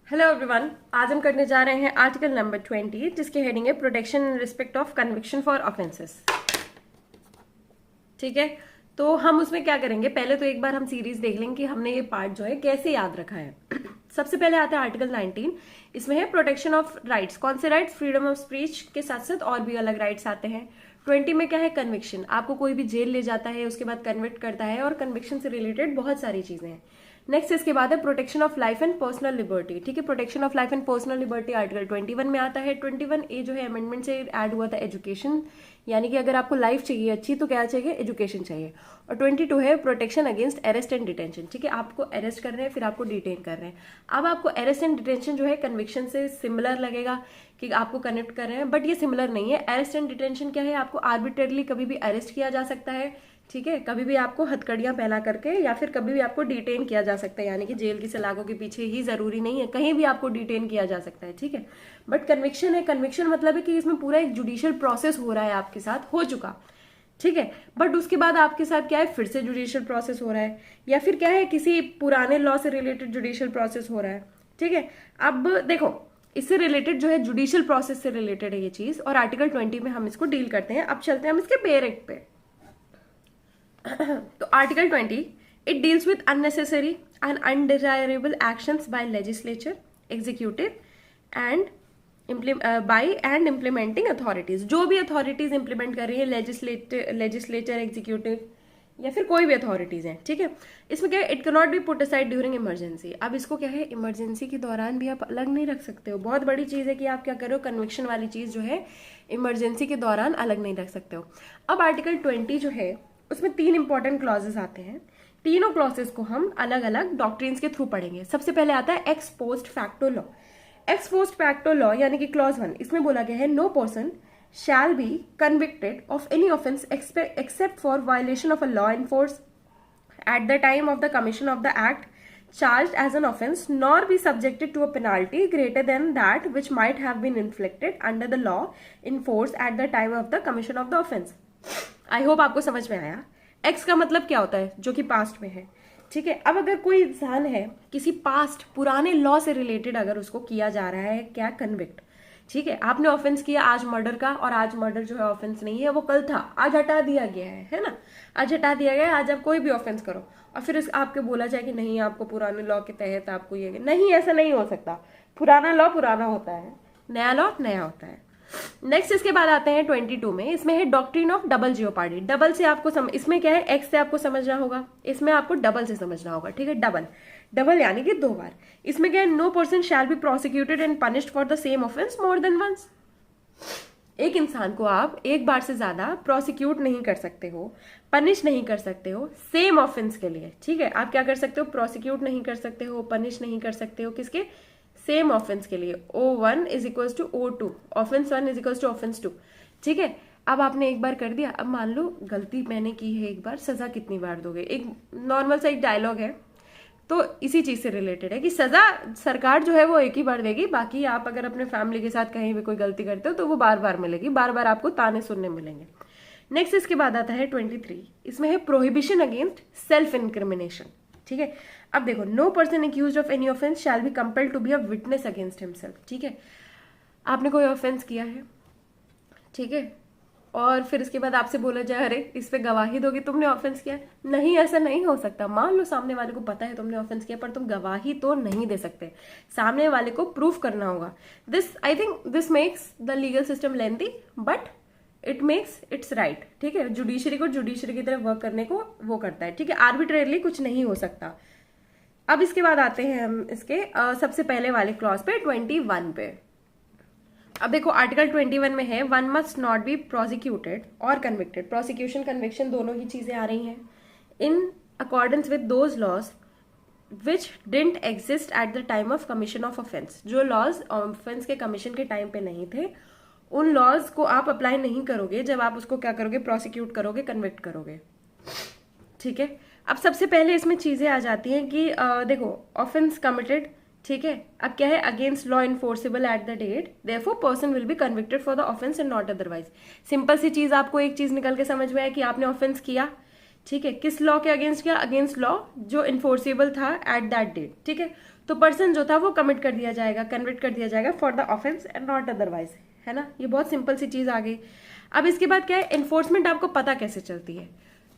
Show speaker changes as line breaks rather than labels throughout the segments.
Hello everyone, आज हम करने जा रहे हैं आर्टिकल नंबर 20 जिसकी हेडिंग है protection in respect of conviction for offences. ठीक है, तो हम उसमें क्या करेंगे, पहले तो एक बार हम सीरीज देख लेंगे कि हमने ये पार्ट जो है कैसे याद रखा है। सबसे पहले आता है आर्टिकल 19। इसमें है प्रोटेक्शन ऑफ राइट्स। कौन से राइट्स? फ्रीडम ऑफ स्पीच के साथ साथ और भी अलग राइट्स आते हैं। 20 में क्या है? कन्विक्शन। आपको कोई भी जेल ले जाता है, उसके बाद कन्विक्ट करता है, और कन्विक्शन से रिलेटेड बहुत सारी चीजें हैं। नेक्स्ट इसके बाद है protection of life and personal liberty. ठीक है, protection of life and personal liberty article 21 में आता है। 21A जो है अमेंडमेंट से ऐड हुआ था, एजुकेशन, यानी कि अगर आपको लाइफ चाहिए अच्छी तो क्या चाहिए? एजुकेशन चाहिए। और 22 है protection against arrest and detention. ठीक है, आपको अरेस्ट कर रहे हैं फिर आपको डिटेन कर रहे हैं। अब आपको अरेस्ट एंड डिटेंशन जो है कन्विक्शन से सिमिलर लगेगा कि आपको कनेक्ट कर रहे हैं, बट ये सिमिलर नहीं है। अरेस्ट एंड डिटेंशन क्या है? आपको आर्बिट्रेरली कभी भी अरेस्ट किया जा सकता है। ठीक है, कभी भी आपको हथकड़ियां पहना करके या फिर कभी भी आपको डिटेन किया जा सकता है, यानी कि जेल की सलाखों के पीछे ही जरूरी नहीं है, कहीं भी आपको डिटेन किया जा सकता है। ठीक है, बट कन्विक्शन है, कन्विक्शन मतलब है कि इसमें पूरा एक जुडिशियल प्रोसेस हो रहा है, आपके साथ हो चुका। ठीक है, बट उसके बाद आपके साथ क्या है? फिर से जुडिशियल प्रोसेस हो रहा है, या फिर क्या है, किसी पुराने लॉ से रिलेटेड जुडिशियल प्रोसेस हो रहा है। ठीक है, अब देखो, इससे रिलेटेड जो है जुडिशियल प्रोसेस से रिलेटेड है ये चीज, और आर्टिकल 20 में हम इसको डील करते हैं। अब चलते हैं हम इसके पेयर एक्ट पे। तो article 20 it deals with unnecessary and undesirable actions by legislature, executive and by and implementing authorities. जो भी अथॉरिटीज इंप्लीमेंट कर रही है, लेजिस्लेचर, एग्जीक्यूटिव या फिर कोई भी अथॉरिटीज हैं। ठीक है, इसमें क्या है? It can not B put aside during emergency. अब इसको क्या है, इमरजेंसी के दौरान भी आप अलग नहीं रख सकते हो। बहुत बड़ी चीज है कि आप क्या कर रहे हो, कन्विक्शन वाली चीज जो है इमरजेंसी के दौरान अलग नहीं रख सकते हो। अब आर्टिकल 20 जो है उसमें 3 इंपॉर्टेंट क्लॉजेस आते हैं। तीनों क्लॉजेस को हम अलग अलग डॉक्ट्रिन्स के थ्रू पढ़ेंगे। सबसे पहले आता है ex post facto law. Ex post facto law यानी कि क्लॉज 1, इसमें बोला गया है no person shall be convicted of any offense except for violation of a law enforced at the time of the commission of the act charged as an offense, nor be subjected to a penalty greater than that which might have been inflicted under the law in force at the time of the commission of the offense. I hope आपको समझ में आया। X का मतलब क्या होता है? जो कि पास्ट में है। ठीक है, अब अगर कोई इंसान है, किसी पास्ट पुराने लॉ से रिलेटेड अगर उसको किया जा रहा है क्या? कन्विक्ट। ठीक है, आपने ऑफेंस किया आज मर्डर का, और आज मर्डर जो है ऑफेंस नहीं है, वो कल था, आज हटा दिया गया है ना? आज हटा दिया गया है, आज आप कोई भी ऑफेंस करो और फिर आपके बोला जाए कि नहीं, आपको पुराने लॉ के तहत आपको ये नहीं, ऐसा नहीं हो सकता। पुराना लॉ पुराना होता है, नया लॉ नया होता है। नेक्स्ट इसके बाद आते हैं 22 में। इसमें है doctrine of double jeopardy. Double से आपको इसमें क्या है, एक्स से आपको समझना होगा, इसमें आपको डबल से समझना होगा। ठीक है, डबल डबल यानी कि 2 बार। इसमें क्या है, no person shall be prosecuted and punished for the same offence more than once. एक इंसान को आप एक बार से ज्यादा प्रोसिक्यूट नहीं कर सकते हो, पनिश नहीं कर सकते हो सेम ऑफेंस के लिए। ठीक है, आप क्या कर सकते हो? प्रोसिक्यूट नहीं कर सकते हो, पनिश नहीं कर सकते हो, किसके? सेम ऑफेंस के लिए। O1 is equal to O2, offence 1 is equal to offence 2। ठीक है, अब आपने एक बार कर दिया, अब मान लो गलती मैंने की है एक बार, सजा कितनी बार दोगे? एक नॉर्मल सा एक डायलॉग है, तो इसी चीज से रिलेटेड है कि सजा सरकार जो है वो एक ही बार देगी, बाकी आप अगर अपने फैमिली के साथ कहीं भी कोई गलती करते हो तो वो बार बार मिलेगी, बार बार आपको ताने सुनने मिलेंगे। नेक्स्ट इसके बाद आता है 23। इसमें है प्रोहिबिशन अगेंस्ट सेल्फ इनक्रिमिनेशन। ठीक है, अब देखो, no person accused of any offence shall be compelled to be a witness against himself. ठीक है, आपने कोई ऑफेंस किया है, ठीक है, और फिर इसके बाद आपसे बोला जाए अरे इस पे गवाही दोगे, तुमने ऑफेंस किया है। नहीं, ऐसा नहीं हो सकता। मान लो सामने वाले को पता है तुमने ऑफेंस किया, पर तुम गवाही तो नहीं दे सकते, सामने वाले को प्रूफ करना होगा। This I think this makes the legal system lengthy, but it makes it's right. ठीक है, जुडिशरी को जुडिशरी की तरह वर्क करने को वो करता है। ठीक है, आर्बिट्रेरली कुछ नहीं हो सकता। अब इसके बाद आते हैं हम इसके सबसे पहले वाले क्लॉज पे, 21 पे। अब देखो, आर्टिकल 21 में है one must not be prosecuted और कन्विक्टेड। प्रोसिक्यूशन कन्विक्शन दोनों ही चीजें आ रही हैं in accordance with those laws which didn't exist at the time of commission of offence. जो लॉज ऑफेंस के कमीशन के टाइम पे नहीं थे, उन लॉज को आप अप्लाई नहीं करोगे जब आप उसको क्या करोगे? प्रोसिक्यूट करोगे, कन्विक्ट करोगे। ठीक है, अब सबसे पहले इसमें चीजें आ जाती हैं कि देखो, ऑफेंस कमिटेड, ठीक है, अब क्या है? Against law enforceable at the date, therefore person will be convicted for the offence and not otherwise. Simple सी चीज, आपको एक चीज निकल के समझ में आया कि आपने ऑफेंस किया, ठीक है, किस लॉ के अगेंस्ट किया? अगेंस्ट लॉ जो इन्फोर्सेबल था एट दैट डेट। ठीक है, तो पर्सन जो था वो कमिट कर दिया जाएगा, कन्विक्ट कर दिया जाएगा for the offence and not otherwise, है ना। ये बहुत सिंपल सी चीज आ गई। अब इसके बाद क्या है, इन्फोर्समेंट आपको पता कैसे चलती है,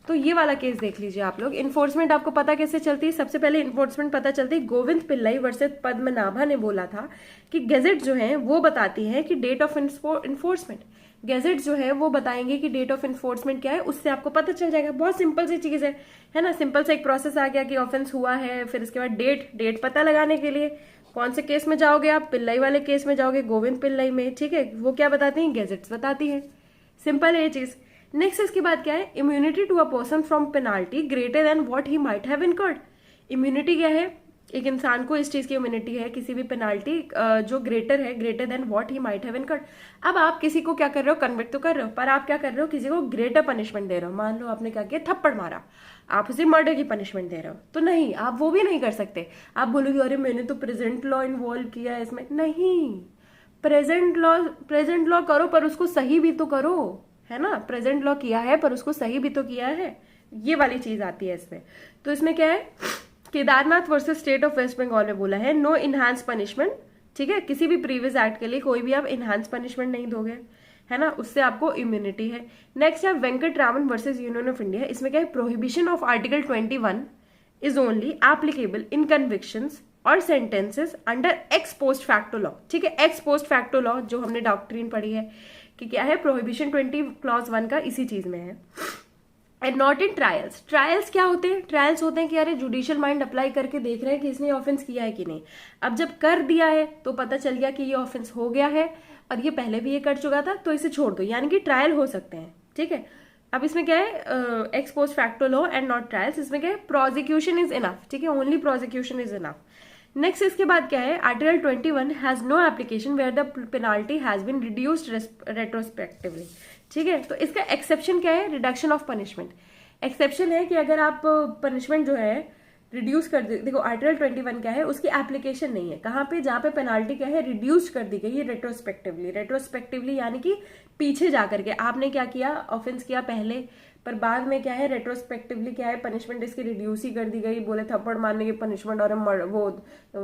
तो ये वाला केस देख लीजिए आप लोग। इन्फोर्समेंट आपको पता कैसे चलती है, सबसे पहले इन्फोर्समेंट पता चलती है, गोविंद पिल्लाई वर्सेस पद्मनाभा ने बोला था कि गैजेट जो है वो बताती है कि डेट ऑफ इन्फोर्समेंट, गैजेट जो है वो बताएंगे कि डेट ऑफ इन्फोर्समेंट क्या है, उससे आपको पता चल जाएगा। बहुत सिंपल सी चीज है ना। सिंपल सा एक प्रोसेस आ गया कि ऑफेंस हुआ है, फिर इसके बाद डेट पता लगाने के लिए कौन से केस में जाओगे आप, पिल्लाई वाले केस में जाओगे, गोविंद पिल्लाई में, ठीक है। वो क्या बताती है, गैजेट्स बताती है। सिंपल है ये चीज। नेक्स्ट इसके बाद क्या है, immunity to a person from penalty greater than what he might have incurred. Immunity क्या है, एक इंसान को इस चीज की इम्यूनिटी है किसी भी पेनाल्टी जो ग्रेटर है, greater than what he might have incurred. अब आप किसी को क्या कर रहे हो, कन्विक्ट तो कर रहे हो, पर आप क्या कर रहे हो, किसी को ग्रेटर पनिशमेंट दे रहे हो। मान लो आपने क्या किया, थप्पड़ मारा, आप उसे मर्डर की पनिशमेंट दे रहे हो, तो नहीं, आप वो भी नहीं कर सकते। आप बोलोगे अरे मैंने तो प्रेजेंट लॉ इन्वॉल्व किया है इसमें, नहीं। प्रेजेंट लॉ करो पर उसको सही भी तो करो, है ना। प्रेजेंट लॉ किया है पर उसको सही भी तो किया है, ये वाली चीज आती है इसमें। तो इसमें क्या है, Kedarnath versus state of West Bengal में बोला है नो इनहांस पनिशमेंट, ठीक है। किसी भी प्रीवियस एक्ट के लिए कोई भी आप इनहांस पनिशमेंट नहीं दोगे, है ना, उससे आपको इम्यूनिटी है। नेक्स्ट है Venkat Raman versus union of India. इसमें क्या है, prohibition of article 21 is only applicable in convictions और sentences under ex post facto law, ठीक है। एक्स पोस्ट फैक्टो लॉ जो हमने डॉक्ट्रिन पढ़ी है कि क्या है, प्रोहिबिशन 20 क्लॉज 1 का इसी चीज में है। And not in trials. Trials क्या होते हैं, ट्रायल्स होते हैं कि अरे जुडिशियल माइंड अप्लाई करके देख रहे हैं कि इसने ऑफेंस किया है कि नहीं। अब जब कर दिया है तो पता चल गया कि ये ऑफेंस हो गया है और ये पहले भी ये कर चुका था, तो इसे छोड़ दो, यानी कि ट्रायल हो सकते हैं, ठीक है। अब इसमें क्या है, ex post facto law and not trials. इसमें क्या है, प्रोसिक्यूशन इज इनफ, ठीक है, only prosecution is enough. Next इसके बाद क्या है, article 21 has no application where the penalty has been reduced retrospectively, ठीक है। तो इसका एक्सेप्शन क्या है, रिडक्शन ऑफ पनिशमेंट। एक्सेप्शन है कि अगर आप पनिशमेंट जो है रिड्यूस कर दे, देखो आर्टिकल 21 क्या है, उसकी एप्लीकेशन नहीं है कहाँ पे, जहां पे पेनाल्टी क्या है, रिड्यूस कर दी गई है रेट्रोस्पेक्टिवली यानी कि पीछे जाकर के आपने क्या किया, ऑफेंस किया पहले, पर बाद में क्या है, रेट्रोस्पेक्टिवली क्या है, पनिशमेंट इसकी रिड्यूस ही कर दी गई। बोले थप्पड़ मारने की पनिशमेंट और वो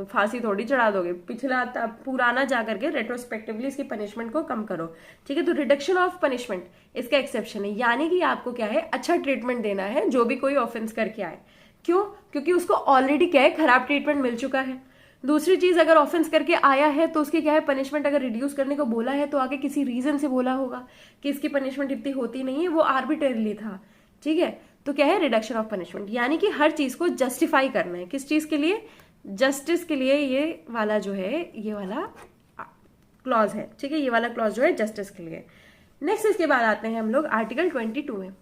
फांसी थोड़ी चढ़ा दोगे, पिछला पुराना जाकर के रेट्रोस्पेक्टिवली इसकी पनिशमेंट को कम करो, ठीक है। तो रिडक्शन ऑफ पनिशमेंट इसका एक्सेप्शन है, यानी कि आपको क्या है, अच्छा ट्रीटमेंट देना है जो भी कोई ऑफेंस करके आए। क्यों, क्योंकि उसको ऑलरेडी क्या है, खराब ट्रीटमेंट मिल चुका है। दूसरी चीज, अगर ऑफेंस करके आया है तो उसकी क्या है, पनिशमेंट अगर रिड्यूस करने को बोला है तो आगे किसी रीजन से बोला होगा कि इसकी पनिशमेंट इतनी होती नहीं है, वो आर्बिट्रेरली था, ठीक है। तो क्या है, रिडक्शन ऑफ पनिशमेंट, यानी कि हर चीज को जस्टिफाई करना है, किस चीज के लिए, जस्टिस के लिए। ये वाला जो है, ये वाला क्लॉज है, ठीक है, ये वाला क्लॉज जो है जस्टिस के लिए। नेक्स्ट इसके बाद आते हैं हम लोग आर्टिकल 22 में।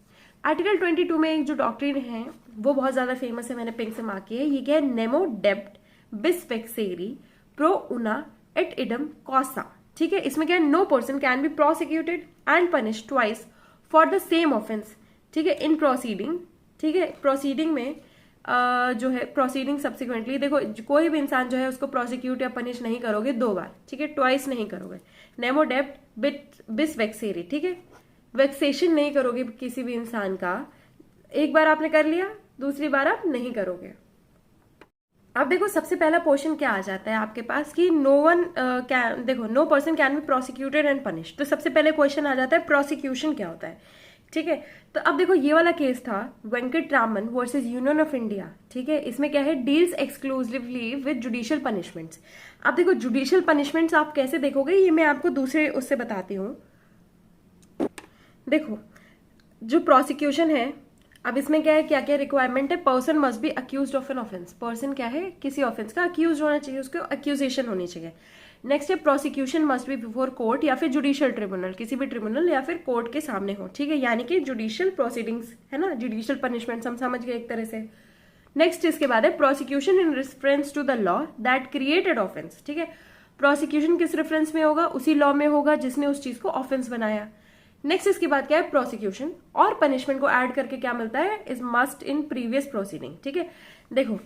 आर्टिकल 22 में एक जो डॉक्ट्रिन है वो बहुत ज्यादा फेमस है, मैंने पिंक से मार्क किया है। ये क्या है, नेमो डेप्ट बिस वेक्सेरी प्रो उना एट इडम कॉसा, ठीक है। इसमें क्या है, no person can be prosecuted and punish twice for the same offence, ठीक है, इन प्रोसीडिंग, ठीक है। प्रोसीडिंग में जो है, प्रोसीडिंग सब्सिक्वेंटली, देखो कोई भी इंसान जो है उसको प्रोसिक्यूट या पनिश नहीं करोगे 2 बार, ठीक है, ट्वाइस नहीं करोगे। नेमो डेप्ट बिस वेक्सेरी, ठीक है, वेक्सेशन नहीं करोगे किसी भी इंसान का, एक बार आपने कर लिया, दूसरी बार आप नहीं करोगे। अब देखो सबसे पहला पोर्शन क्या आ जाता है आपके पास कि नो वन कैन, देखो no person can be prosecuted and punish. तो सबसे पहले क्वेश्चन आ जाता है प्रोसिक्यूशन क्या होता है, ठीक है। तो अब देखो ये वाला केस था Venkat Raman versus union of India, ठीक है। इसमें क्या है, deals exclusively with judicial punishments. अब देखो जुडिशियल पनिशमेंट्स आप कैसे देखोगे, ये मैं आपको दूसरे उससे बताती हूँ। देखो जो प्रोसिक्यूशन है, अब इसमें क्या है, क्या क्या रिक्वायरमेंट है, person must be accused of an offence, person क्या है, किसी ऑफेंस का अक्यूज होना चाहिए, उसको अक्यूजेशन होनी चाहिए। नेक्स्ट है prosecution must be before court या फिर जुडिशियल ट्रिब्यूनल, किसी भी ट्रिब्यूनल या फिर कोर्ट के सामने हो, ठीक है, यानी कि जुडिशियल प्रोसीडिंग्स, है ना, जुडिशियल पनिशमेंट हम समझ गए एक तरह से। नेक्स्ट इसके बाद है prosecution in reference to the law that created offence, ठीक है। प्रोसिक्यूशन किस रेफरेंस में होगा, उसी लॉ में होगा जिसने उस चीज को ऑफेंस बनाया। नेक्स्ट इसके बाद क्या है, प्रोसिक्यूशन और पनिशमेंट को ऐड करके क्या मिलता है, is must in previous proceeding, ठीक है। देखो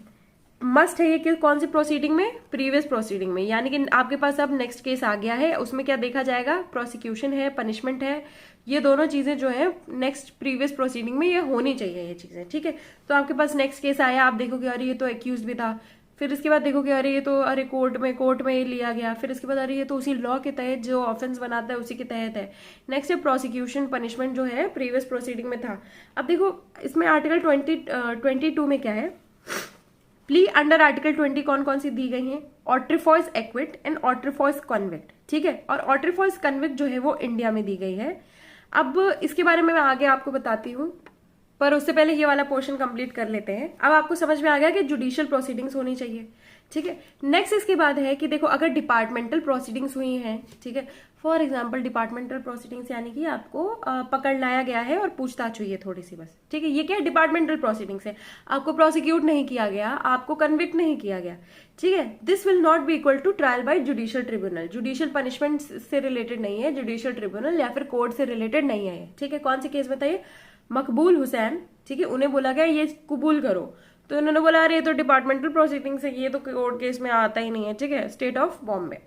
मस्ट है ये कि कौन सी प्रोसीडिंग में, प्रीवियस प्रोसीडिंग में, यानी कि आपके पास अब नेक्स्ट केस आ गया है, उसमें क्या देखा जाएगा, प्रोसिक्यूशन है, पनिशमेंट है, ये दोनों चीजें जो है नेक्स्ट प्रीवियस प्रोसीडिंग में ये होनी चाहिए ये चीजें, ठीक है। तो आपके पास नेक्स्ट केस आया, आप देखोगे अरे ये तो एक्यूज भी था, फिर इसके बाद देखो कि अरे ये तो अरे कोर्ट में ये लिया गया, फिर इसके बाद अरे ये तो उसी लॉ के तहत जो ऑफेंस बनाता है उसी के तहत है। नेक्स्ट है प्रोसिक्यूशन पनिशमेंट जो है प्रीवियस प्रोसीडिंग में था। अब देखो इसमें आर्टिकल 22 में क्या है, प्ली अंडर आर्टिकल 20 कौन कौन सी दी गई हैं, ऑट्रीफॉइस एक्विट एंड ऑट्रीफॉइस कन्विक्ट, ठीक है। और ऑट्रीफॉइस कन्विक्ट जो है वो इंडिया में दी गई है। अब इसके बारे में मैं आगे आपको बताती हूँ, पर उससे पहले ये वाला पोर्शन कंप्लीट कर लेते हैं। अब आपको समझ में आ गया कि जुडिशियल प्रोसीडिंग्स होनी चाहिए, ठीक है। नेक्स्ट इसके बाद है कि देखो अगर डिपार्टमेंटल प्रोसीडिंग्स हुई हैं, ठीक है, फॉर एग्जाम्पल डिपार्टमेंटल प्रोसीडिंग्स यानी कि आपको पकड़ लाया गया है और पूछताछ हुई है थोड़ी सी बस, ठीक है, ये क्या है डिपार्टमेंटल प्रोसीडिंग्स है। आपको प्रोसिक्यूट नहीं किया गया, आपको कन्विक्ट नहीं किया गया, ठीक है। This will not be equal to trial by judicial tribunal, judicial punishment से रिलेटेड नहीं है, जुडिशियल ट्रिब्यूनल या फिर कोर्ट से रिलेटेड नहीं है, ठीक है। कौन से केस बताइए, मकबूल हुसैन, ठीक है, उन्हें बोला गया ये कबूल करो, तो उन्होंने बोला अरे ये तो डिपार्टमेंटल प्रोसीडिंग्स है, ये तो कोर्ट केस में आता ही नहीं है, ठीक है, स्टेट ऑफ बॉम्बे।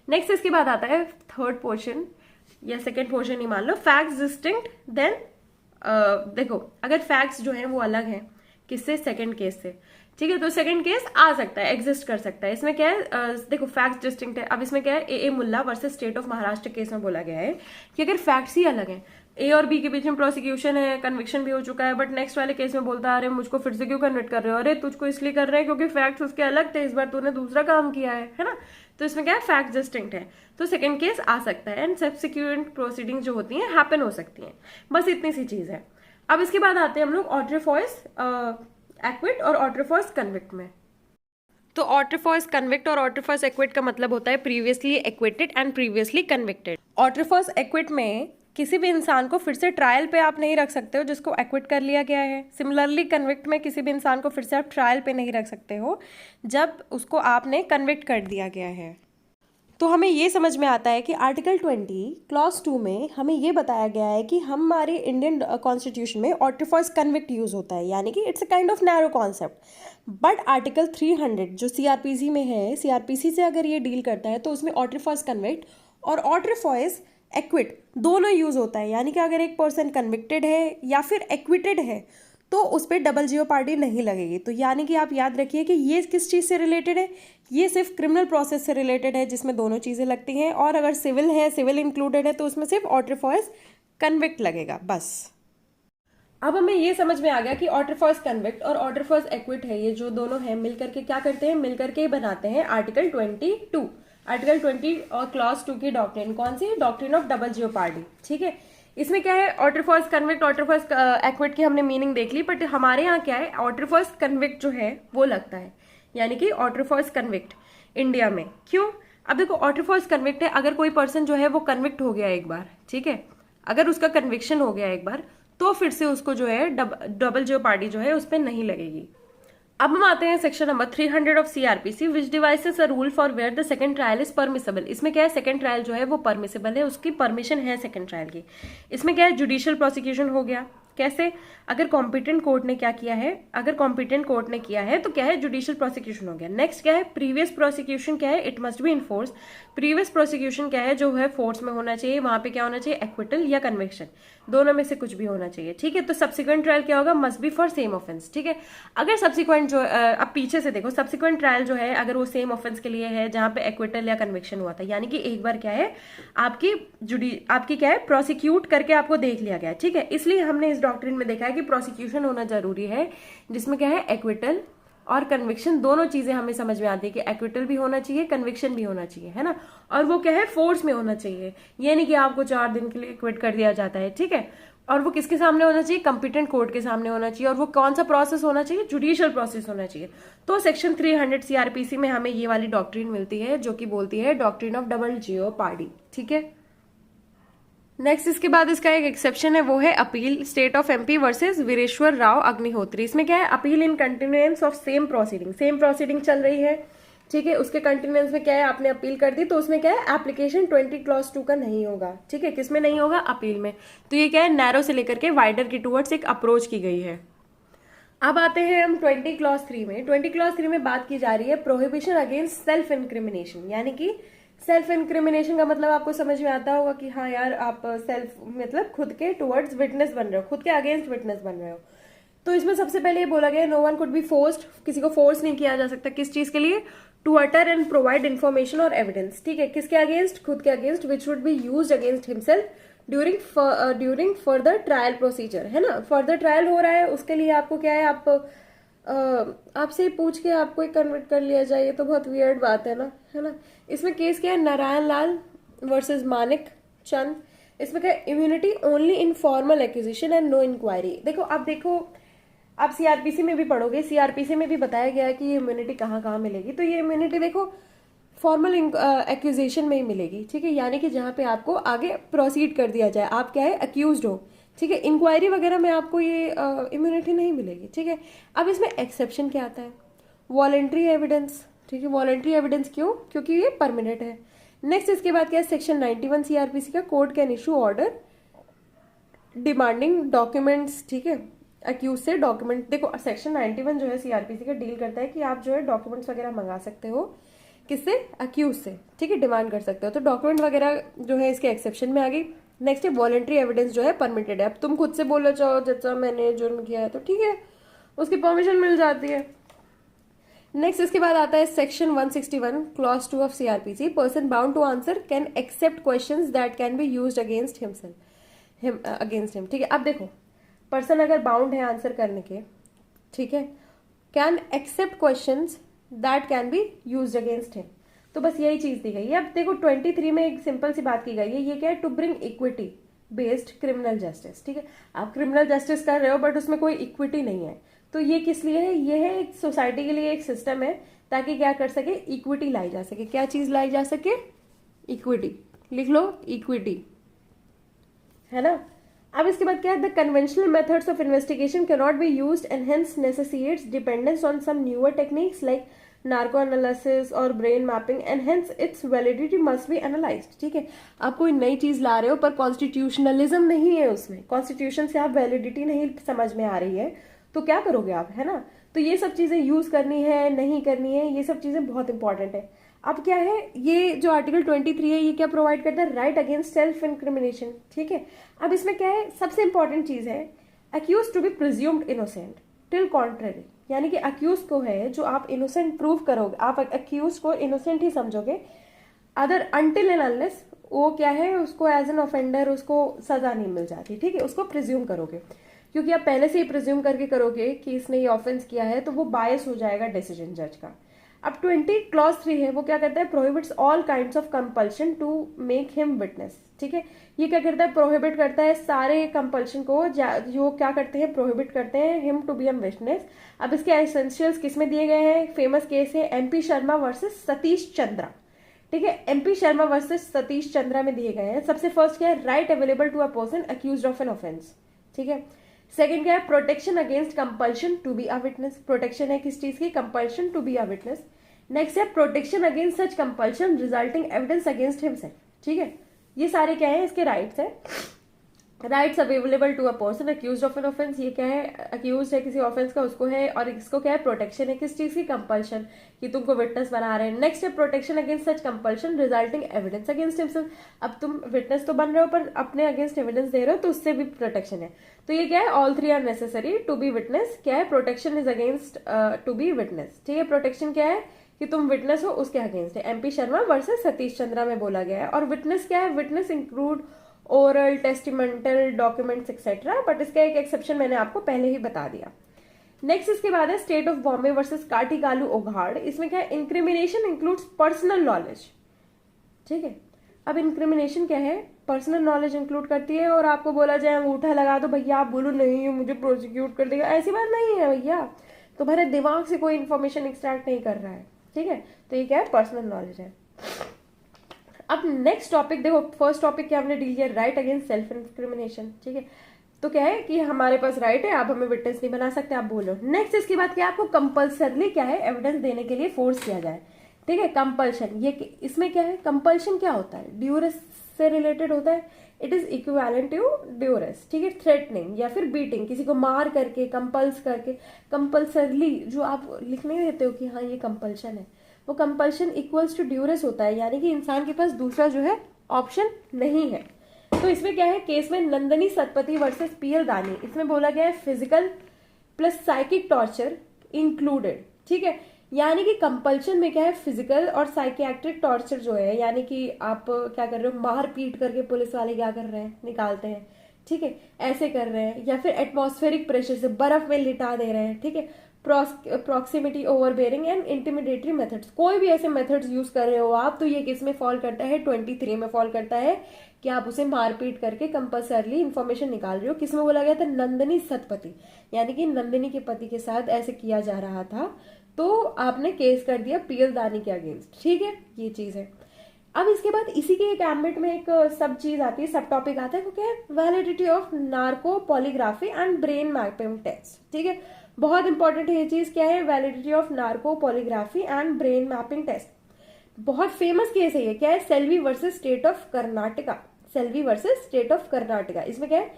नेक्स्ट इसके बाद आता है थर्ड पोर्शन या सेकंड पोर्शन ही मान लो, फैक्ट्स डिस्टिंक्ट देन देखो अगर फैक्ट्स जो है वो अलग है किससे, सेकंड केस से, ठीक है, तो सेकंड केस आ सकता है, एग्जिस्ट कर सकता है। इसमें क्या है देखो फैक्ट्स डिस्टिंक्ट है। अब इसमें क्या है, A Mulla versus state of Maharashtra case में बोला गया है कि अगर फैक्ट्स ही अलग हैं, ए और बी के बीच में प्रोसिक्यूशन है, कन्विक्शन भी हो चुका है, बट नेक्स्ट वाले केस में बोलता है अरे मुझको फिर से क्यों कन्विक्ट कर रहे हो, अरे तुझको इसलिए कर रहे हैं क्योंकि फैक्ट्स उसके अलग थे, इस बार तूने दूसरा काम किया है ना। तो इसमें क्या है, फैक्ट डिस्टिंक्ट है, तो सेकंड केस आ सकता है एंड सब्सिक्वेंट प्रोसीडिंग जो होती हैं हैपन हो सकती हैं, बस इतनी सी चीज है। अब इसके बाद आते हैं हम लोग ऑट्रीफॉइस एक्विट और ऑट्रीफॉइस कन्विक्ट में। तो ऑट्रीफॉइस कन्विक्ट और ऑट्रीफॉइस एक्विट का मतलब होता है previously acquitted and previously convicted. Autrefois acquit में किसी भी इंसान को फिर से ट्रायल पे आप नहीं रख सकते हो जिसको एक्विट कर लिया गया है। सिमिलरली कन्विक्ट में किसी भी इंसान को फिर से आप ट्रायल पे नहीं रख सकते हो जब उसको आपने कन्विक्ट कर दिया गया है। तो हमें ये समझ में आता है कि आर्टिकल 20 क्लॉज 2 में हमें ये बताया गया है कि हमारे इंडियन कॉन्स्टिट्यूशन में ऑट्रीफॉइस कन्विक्ट यूज होता है, यानी कि it's a kind of narrow concept. But article 300 जो सीआरपीसी में है, सीआरपीसी से अगर ये डील करता है तो उसमें ऑट्रीफॉइस कन्विक्ट और ऑट्रीफॉइस एक्विट दोनों यूज होता है, यानी कि अगर एक पर्सन कन्विक्टेड है या फिर एक्विटेड है तो उस पर डबल जीओपार्डी नहीं लगेगी। तो यानी कि आप याद रखिए कि ये किस चीज़ से रिलेटेड है, ये सिर्फ क्रिमिनल प्रोसेस से रिलेटेड है जिसमें दोनों चीज़ें लगती हैं, और अगर सिविल है, सिविल इंक्लूडेड है, तो उसमें सिर्फ ऑट्रीफॉइस कन्विक्ट लगेगा बस। अब हमें ये समझ में आ गया कि ऑट्रीफॉइस कन्विक्ट और ऑट्रीफॉइस एक्विट है, ये जो दोनों हैं मिलकर के क्या करते हैं, मिलकर के बनाते हैं आर्टिकल 22। आर्टिकल 20 और क्लॉज 2 की डॉक्ट्रिन कौन सी, डॉक्ट्रिन ऑफ डबल जीओपार्डी, ठीक है। इसमें क्या है, ऑट्रीफॉइस कन्विक्ट ऑट्रीफॉइस एक्विट की हमने मीनिंग देख ली, बट हमारे यहाँ क्या है, ऑट्रीफॉइस कन्विक्ट जो है वो लगता है, यानी कि ऑट्रीफॉइस कन्विक्ट इंडिया में क्यों। अब देखो ऑट्रीफॉइस कन्विक्ट है, अगर कोई पर्सन जो है वो कन्विक्ट हो गया एक बार, ठीक है, अगर उसका कन्विक्शन हो गया एक बार तो फिर से उसको जो है डबल जीओपार्डी जो है उस पर नहीं लगेगी। अब हम आते हैं section number 300 of CrPC which devises a rule for where the second trial is permissible. इसमें क्या है, सेकंड ट्रायल जो है वो परमिसेबल है, उसकी परमिशन है सेकंड ट्रायल की। इसमें क्या है, जुडिशियल प्रोसिक्यूशन हो गया, कैसे, अगर कॉम्पिटेंट कोर्ट ने क्या किया है, अगर कॉम्पिटेंट कोर्ट ने किया है तो क्या है, जुडिशियल प्रोसिक्यूशन हो गया। नेक्स्ट क्या है, प्रीवियस प्रोसिक्यूशन क्या है, it must be in force. Previous prosecution क्या है, जो है फोर्स में होना चाहिए, वहां पे क्या होना चाहिए, एक्विटल या कन्विक्शन, दोनों में से कुछ भी होना चाहिए, ठीक है। तो सब्सिक्वेंट ट्रायल क्या होगा, must be for same offence, ठीक है। अगर सब्सिक्वेंट जो अब पीछे से देखो, सब्सिक्वेंट ट्रायल जो है अगर वो सेम ऑफेंस के लिए है जहां पे एक्विटल या कन्विक्शन हुआ था, यानी कि एक बार क्या है, आपकी क्या है, प्रोसिक्यूट करके आपको देख लिया गया, ठीक है। इसलिए हमने इस डॉक्ट्रिन में देखा है कि प्रोसिक्यूशन होना जरूरी है, जिसमें क्या है, एक्विटल और कन्विक्शन दोनों चीजें हमें समझ में आती है कि एक्विटल भी होना चाहिए, कन्विक्शन भी होना चाहिए, है ना। और वो क्या है, फोर्स में होना चाहिए, ये नहीं कि आपको 4 दिन के लिए एक्विट कर दिया जाता है, ठीक है। और वो किसके सामने होना चाहिए, कॉम्पिटेंट कोर्ट के सामने होना चाहिए, और वो कौन सा प्रोसेस होना चाहिए, जुडिशियल प्रोसेस होना चाहिए। तो सेक्शन 300 सीआरपीसी में हमें ये वाली डॉक्ट्रिन मिलती है जो कि बोलती है डॉक्ट्रिन ऑफ डबल जीओपार्डी, ठीक है। नेक्स्ट इसके बाद इसका एक एक्सेप्शन है, वो है appeal, state of MP versus Veereshwar Rao Agnihotri. इसमें क्या है, appeal in continuance of same proceeding चल रही है, ठीक है, उसके कंटिन्यूएंस में क्या है, आपने अपील कर दी तो उसमें क्या है, एप्लीकेशन 20 क्लॉज 2 का नहीं होगा, ठीक है। किसमें नहीं होगा, अपील में। तो ये क्या है, नैरो से लेकर के वाइडर की टूवर्ड्स एक अप्रोच की गई है। अब आते हैं हम 20 क्लॉज 3 में। 20 क्लॉज 3 में बात की जा रही है प्रोहिबिशन अगेंस्ट सेल्फ इंक्रिमिनेशन, यानी कि सेल्फ इंक्रिमिनेशन का मतलब आपको समझ में आता होगा कि हाँ यार, आप सेल्फ मतलब खुद के टुवर्ड्स विटनेस बन रहे हो, खुद के अगेंस्ट विटनेस बन रहे हो। तो इसमें सबसे पहले ये बोला गया no one could be forced, किसी को फोर्स नहीं किया जा सकता किस चीज के लिए, to utter and provide information और एविडेंस, ठीक है, किसके अगेंस्ट, खुद के against, which would be used against himself during further trial procedure, है ना, फर्दर ट्रायल हो रहा है उसके लिए आपको क्या है, आपसे पूछ के आपको कन्वर्ट कर लिया जाए, ये तो बहुत वियर्ड बात है ना, है ना। इसमें केस क्या है, नारायण लाल वर्सेस मानिक चंद। इसमें क्या है, immunity only in formal acquisition and no inquiry. देखो आप सीआरपीसी में भी पढ़ोगे, सीआरपीसी में भी बताया गया है कि ये इम्यूनिटी कहाँ कहाँ मिलेगी। तो ये इम्यूनिटी देखो फॉर्मल एक्यूजेशन में ही मिलेगी, ठीक है, यानी कि जहाँ पे आपको आगे प्रोसीड कर दिया जाए, आप क्या है अक्यूज्ड हो, ठीक है, इंक्वायरी वगैरह में आपको ये इम्यूनिटी नहीं मिलेगी, ठीक है। अब इसमें एक्सेप्शन क्या आता है, वॉलेंट्री एविडेंस, ठीक है, वॉलेंट्री एविडेंस क्यों, क्योंकि ये परमानेंट है। नेक्स्ट इसके बाद क्या है, सेक्शन 91 सीआरपीसी का, court can issue order demanding documents, ठीक है, अक्यूज से डॉक्यूमेंट। देखो सेक्शन 91 जो है सीआरपीसी का डील करता है कि आप जो है डॉक्यूमेंट्स वगैरह मंगा सकते हो, किससे, अक्यूज से, ठीक है, डिमांड कर सकते हो। तो डॉक्यूमेंट वगैरह जो है इसके एक्सेप्शन में आ गई। नेक्स्ट है वॉलेंट्री एविडेंस जो है परमिटेड है, अब तुम खुद से बोलो चाहो जैसा मैंने जुर्म किया है तो ठीक है, उसकी परमिशन मिल जाती है। नेक्स्ट इसके बाद आता है section 161 clause 2 of CrPC, person bound to answer can except questions that can be used against him, ठीक है। अब देखो पर्सन अगर बाउंड है आंसर करने के, ठीक है, can except questions that can be used against him, तो बस यही चीज दी गई है। अब देखो 23 में एक सिंपल सी बात की गई है, ये क्या है, to bring equity based criminal justice, ठीक है, आप क्रिमिनल जस्टिस कर रहे हो बट उसमें कोई इक्विटी नहीं है, तो ये किस लिए है, ये है एक सोसाइटी के लिए एक सिस्टम है ताकि क्या कर सके, इक्विटी लाई जा सके। क्या चीज लाई जा सके, इक्विटी, लिख लो इक्विटी, है ना। अब इसके बाद क्या है, the conventional methods of investigation can not be used and hence necessitates dependence on some newer techniques like narco analysis और brain mapping and hence its validity must be analysed, ठीक है। आप कोई नई चीज ला रहे हो पर कॉन्स्टिट्यूशनलिज्म नहीं है उसमें, कॉन्स्टिट्यूशन से आप वैलिडिटी नहीं समझ में आ रही है, तो क्या करोगे आप, है ना। तो ये सब चीजें यूज करनी है नहीं करनी है, ये सब चीजें बहुत इंपॉर्टेंट है। अब क्या है, ये जो आर्टिकल 23 है ये क्या प्रोवाइड करता है, राइट अगेंस्ट सेल्फ इंक्रिमिनेशन, ठीक है। अब इसमें क्या है, सबसे इंपॉर्टेंट चीज है accuse to be presumed innocent till contrary, यानी कि अक्यूज को है जो आप इनोसेंट प्रूव करोगे, आप अक्यूज को इनोसेंट ही समझोगे, अदर अनटिल एंड अनलेस वो क्या है, उसको एज एन ऑफेंडर उसको सजा नहीं मिल जाती, ठीक है, उसको प्रिज्यूम करोगे, क्योंकि आप पहले से ही प्रिज्यूम करके करोगे कि इसने ये ऑफेंस किया है तो वो बायस हो जाएगा डिसीजन जज का। अब 20 क्लॉज 3 है, वो क्या करता है, prohibits all kinds of compulsion to make him witness, ठीक है, ये क्या करता है, प्रोहिबिट करता है सारे कंपल्शन को जो क्या करते हैं, प्रोहिबिट करते हैं him to be an witness. अब इसके एसेंशियल्स किसमें दिए गए हैं, फेमस केस है एमपी शर्मा वर्सेस सतीश चंद्रा, ठीक है, एमपी शर्मा वर्सेस सतीश चंद्रा में दिए गए हैं। सबसे फर्स्ट क्या है, right available to a person accused of an offence, ठीक है। सेकंड क्या है, protection against compulsion to be a witness, protection है किस चीज की, compulsion to be a witness. Next है protection against such compulsion resulting evidence against himself, ठीक है, ये सारे क्या है, इसके राइट्स है। Rights available to a person accused of an offence, ये क्या है, अक्यूज है किसी ऑफेंस का उसको है, और इसको क्या है, प्रोटेक्शन है किस चीज की, कंपल्शन, कि तुमको विटनेस बना रहे हैं। नेक्स्ट है protection against such compulsion resulting evidence against himself, अब तुम विटनेस तो बन रहे हो पर अपने अगेंस्ट एविडेंस दे रहे हो तो उससे भी प्रोटेक्शन है। तो ये क्या है, all three are necessary to be witness, क्या है, protection is against to be witness, ठीक है, प्रोटेक्शन क्या है कि तुम विटनेस हो उसके अगेंस्ट है, एमपी शर्मा वर्सेस सतीश चंद्रा में बोला गया है। और विटनेस क्या है, witness include oral, testimonial, documents etcetera, but इसका एक एक्सेप्शन मैंने आपको पहले ही बता दिया। नेक्स्ट इसके बाद है स्टेट ऑफ बॉम्बे वर्सेस काटीकालू ओघाड़, इसमें क्या है, इंक्रिमिनेशन इंक्लूड्स पर्सनल नॉलेज, ठीक है। अब इंक्रिमिनेशन क्या है, पर्सनल नॉलेज इंक्लूड करती है, और आपको बोला जाए अंगूठा लगा दो भैया, आप बोलो नहीं मुझे प्रोसिक्यूट कर देगा, ऐसी बात नहीं है भैया, तुम्हारे दिमाग से कोई इन्फॉर्मेशन एक्सट्रैक्ट नहीं कर रहा है, ठीक है। तो ये क्या है, पर्सनल नॉलेज है। अब नेक्स्ट टॉपिक देखो, फर्स्ट टॉपिक क्या हमने डील किया, राइट अगेंस्ट सेल्फ इंक्रिमिनेशन, ठीक है, तो क्या है कि हमारे पास राइट है, आप हमें विटनेस नहीं बना सकते, आप बोलो। नेक्स्ट इसके बाद क्या, आपको कंपल्सरली क्या है, एविडेंस देने के लिए फोर्स किया जाए, ठीक है, कंपल्शन, ये इसमें क्या है, कंपल्शन क्या होता है, ड्यूरेस से रिलेटेड होता है, it is equivalent to duress, ठीक है, थ्रेटनिंग या फिर बीटिंग, किसी को मार करके, कंपल्स करके, कंपल्सरली जो आप लिख नहीं देते हो कि हाँ ये कंपल्शन है, वो कंपल्शन इक्वल्स टू ड्यूरेस होता है, यानी कि इंसान के पास दूसरा जो है ऑप्शन नहीं है। तो इसमें क्या है, केस में नंदनी सतपथी वर्सेस पीएल दानी, इसमें बोला गया है physical plus psychic torture included, ठीक है। यानी कि कंपल्शन में क्या है, फिजिकल और साइकियाट्रिक टॉर्चर जो है, यानी कि आप क्या कर रहे हो, मार पीट करके पुलिस वाले क्या कर रहे हैं, निकालते हैं, ठीक है, ऐसे कर रहे हैं, या फिर एटमॉस्फेरिक प्रेशर से बर्फ में लिटा दे रहे हैं, ठीक है, प्रॉक्सिमिटी ओवरबेयरिंग एंड इंटिमिडेटरी मेथड्स, कोई भी ऐसे मेथड्स यूज कर रहे हो आप, तो ये किस में फॉल करता है, 23 में फॉल करता है, कि आप उसे मारपीट करके कंपल्सरली इंफॉर्मेशन निकाल रहे हो। किसमें बोला गया था, नंदिनी सतपति, यानी कि नंदिनी के पति के साथ ऐसे किया जा रहा था, तो आपने केस कर दिया पीएल दानी के अगेंस्ट, ठीक है, ये चीज है। अब इसके बाद इसी के एक एम्बिट में एक सब चीज आती है, सब टॉपिक आता है, क्या है, validity of narco polygraphy and brain mapping test, ठीक है, बहुत इंपॉर्टेंट है ये चीज, क्या है, validity of narco polygraphy and brain mapping test. बहुत फेमस केस है ये, क्या है, Selvi versus state of Karnataka, Selvi versus state of Karnataka. इसमें क्या है,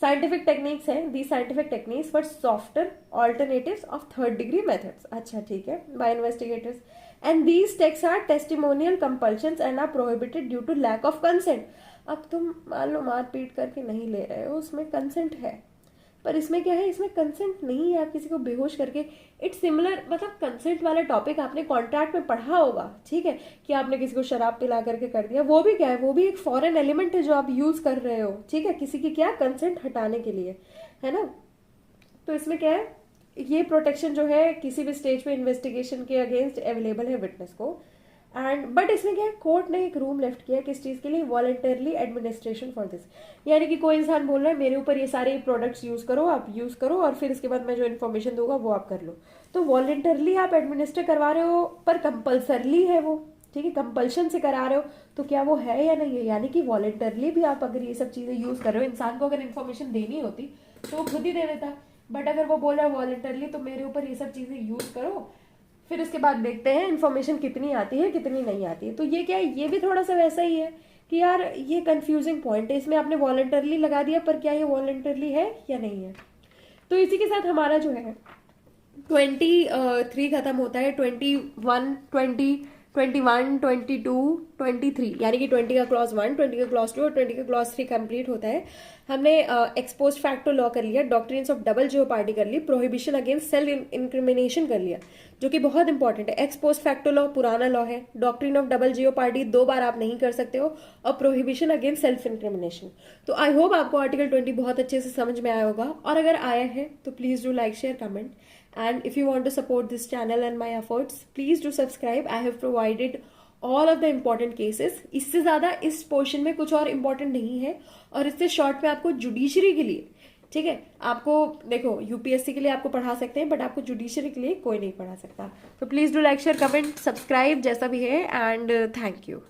साइंटिफिक टेक्निक्स हैं, the scientific techniques for softer alternatives of third degree methods, अच्छा ठीक है, by investigators, and these takes are testimonial compulsions and are prohibited due to lack of consent. अब तुम मान लो मार पीट करके नहीं ले रहे हो, उसमें कंसेंट है, पर इसमें क्या है, इसमें कंसेंट नहीं है, आप किसी को बेहोश करके, इट्स सिमिलर, मतलब कंसेंट वाला टॉपिक आपने कॉन्ट्रैक्ट में पढ़ा होगा, ठीक है, कि आपने किसी को शराब पिला करके कर दिया, वो भी क्या है, वो भी एक फॉरेन एलिमेंट है जो आप यूज कर रहे हो, ठीक है, किसी की क्या, कंसेंट हटाने के लिए, है ना। तो इसमें क्या है, ये प्रोटेक्शन जो है किसी भी स्टेज पे इन्वेस्टिगेशन के अगेंस्ट अवेलेबल है विटनेस को। एंड बट इसमें क्या है, कोर्ट ने एक रूम लेफ्ट किया किस चीज के लिए, वॉलंटरली एडमिनिस्ट्रेशन फॉर दिस, यानी कि कोई इंसान बोल रहा है मेरे ऊपर ये सारे प्रोडक्ट्स यूज करो, आप यूज करो, और फिर इसके बाद मैं जो इन्फॉर्मेशन दूंगा वो आप कर लो, तो वॉलंटरली आप एडमिनिस्टर करवा रहे हो, पर कंपल्सरली है वो, ठीक है, कंपल्शन से करा रहे हो, तो क्या वो है या नहीं है, यानी कि वॉलंटरली भी आप अगर ये सब चीजें यूज कर रहे हो, इंसान को अगर इन्फॉर्मेशन देनी होती तो वो खुद ही दे देता, बट अगर वो बोल रहा है वॉलंटरली, तो मेरे ऊपर ये सब चीजें यूज करो, फिर उसके बाद देखते हैं इन्फॉर्मेशन कितनी आती है कितनी नहीं आती है। तो ये क्या है, ये भी थोड़ा सा वैसा ही है कि यार ये कंफ्यूजिंग पॉइंट है, इसमें आपने वॉलंटरली लगा दिया, पर क्या ये वॉलंटरली है या नहीं है। तो इसी के साथ हमारा जो है 23 खत्म होता है, 21, 23 यानी कि 20 का क्लॉज 1, 20 का क्लॉज 2 और 20 का क्लॉज 3 कंप्लीट होता है। हमने एक्सपोज फैक्टो लॉ कर लिया, डॉक्ट्रिन्स ऑफ डबल जियोपार्डी कर ली, प्रोहिबिशन अगेंस्ट सेल्फ इंक्रिमिनेशन कर लिया, जो कि बहुत इंपॉर्टेंट है। एक्सपोज फैक्टो लॉ पुराना लॉ है, डॉक्ट्रिन ऑफ डबल जियोपार्डी 2 बार आप नहीं कर सकते हो, और प्रोहिबिशन अगेंस्ट सेल्फ इंक्रिमिनेशन। तो आई होप आपको आर्टिकल 20 बहुत अच्छे से समझ में आया होगा, और अगर आया है तो please do like, share, comment, and if you want to support this channel and my efforts, please do subscribe. I have provided all of the important cases. इससे ज्यादा इस पोर्शन में कुछ और इम्पोर्टेंट नहीं है, और इससे शॉर्ट में आपको जुडिशरी के लिए, ठीक है, आपको देखो यूपीएससी के लिए आपको पढ़ा सकते हैं, बट आपको जुडिशरी के लिए कोई नहीं पढ़ा सकता। तो please do like, share, comment, subscribe जैसा भी है, एंड थैंक यू।